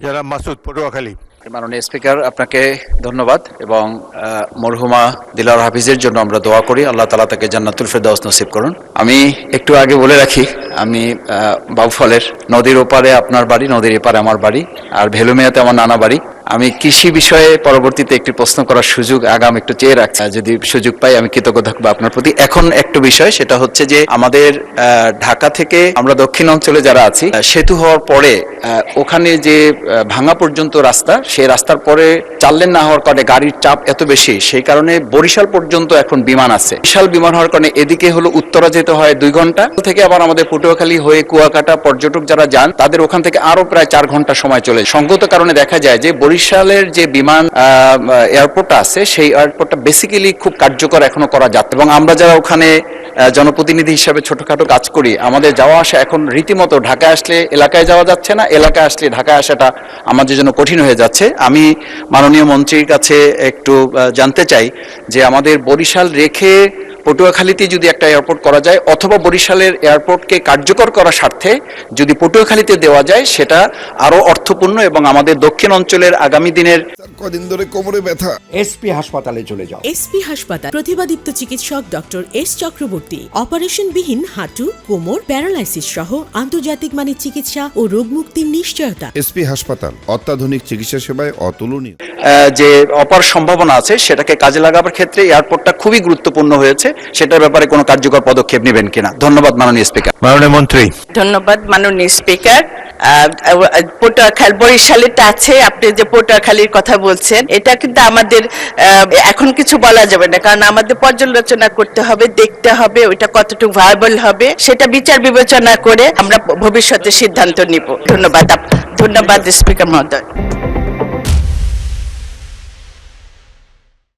জনাব মাসুদ, পটুয়াখালী। মাননীয় স্পিকার, আপনাকে ধন্যবাদ এবং মরহুমা দিলার হাফিজের জন্য আমরা দোয়া করি, আল্লাহ তাআলা তাকে জান্নাতুল ফেরদাউস নসিব করুন। আমি একটু আগে বলে রাখি, আমি বাউফলের, নদীর ওপারে আপনার বাড়ি, নদীর এপারে আমার বাড়ি, আর ভেলুমিয়াতে আমার নানা বাড়ি। আমি কৃষি বিষয়ে পরবর্তীতে একটি প্রশ্ন করার সুযোগ আগাম একটু চেয়ে রাখছি, যদি সুযোগ পাই আমি কৃতজ্ঞ থাকবো আপনার প্রতি। এখন একটু বিষয়, সেটা হচ্ছে যে আমাদের ঢাকা থেকে আমরা দক্ষিণ অঞ্চলে যারা আছি, সেতু হওয়ার পরে ওখানে যে ভাঙা পর্যন্ত রাস্তা, সেই রাস্তার পরে 4 লেন না হওয়ার কারণে গাড়ির চাপ এত বেশি, সেই কারণে বরিশাল পর্যন্ত এখন বিমান আছে। বিশাল বিমান হওয়ার কারণে এদিকে হলো উত্তরা যেতে হয় 2 ঘন্টা, থেকে আবার আমাদের পটুয়াখালী হয়ে কুয়াকাটা পর্যটক যারা যান তাদের ওখান থেকে আরো প্রায় 4 ঘন্টা সময় চলে। সঙ্গত কারণে দেখা যায় যে বরিশালের যে বিমান এয়ারপোর্টটা আছে, সেই এয়ারপোর্টটা বেসিক্যালি খুব কার্যকর এখনো করা যাচ্ছে, এবং আমরা যারা ওখানে জনপ্রতিনিধি হিসাবে ছোটখাটো কাজ করি, আমাদের যাওয়া আসা এখন রীতিমতো, ঢাকায় আসলে এলাকায় যাওয়া যাচ্ছে না, এলাকায় আসলে ঢাকায় আসাটা আমাদের জন্য কঠিন হয়ে যাচ্ছে। আমি মাননীয় মন্ত্রীর কাছে একটু জানতে চাই যে আমাদের বরিশাল রেখে পটুয়াখালীতে যদি একটা এয়ারপোর্ট করা যায়, অথবা বরিশালের এয়ারপোর্টকে কার্যকর করার স্বার্থে যদি পটুয়াখালীতে দেওয়া যায়, সেটা আরো অর্থপূর্ণ এবং আমাদের দক্ষিণ অঞ্চলের আগামী দিনের। কদিন ধরে কোমরে ব্যথা। এসপি হাসপাতালে চলে যাও। এসপি হাসপাতাল, প্রতিভাদীপ্ত চিকিৎসক ডক্টর এস চক্রবর্তী, অপারেশন বিহীন হাঁটু, কোমর, প্যারালাইসিস সহ আন্তর্জাতিক মানের চিকিৎসা ও রোগ মুক্তির নিশ্চয়তা। এসপি হাসপাতাল, অত্যাধুনিক চিকিৎসা সেবায় অতুলনীয়। যে অপার সম্ভাবনা আছে, সেটাকে কাজে লাগাবার ক্ষেত্রে এয়ারপোর্টটা খুবই গুরুত্বপূর্ণ হয়েছে। সেটার ব্যাপারে কোনো কার্যকর পদক্ষেপ নেবেন কিনা? ধন্যবাদ মাননীয় স্পিকার। মাননীয় মন্ত্রী। ধন্যবাদ মাননীয় স্পিকার। পটুয়াখালী বরিশালেটা আছে, আপনি যে পটুয়াখালীর কথা বলছেন, এটা কিন্তু আমাদের এখন কিছু বলা যাবে না, কারণ আমাদের পর্যালোচনা করতে হবে, দেখতে হবে ওইটা কতটুকু ভায়াবল হবে, সেটা বিচার বিবেচনা করে আমরা ভবিষ্যতে সিদ্ধান্ত নিব। ধন্যবাদ স্পিকার মহোদয়।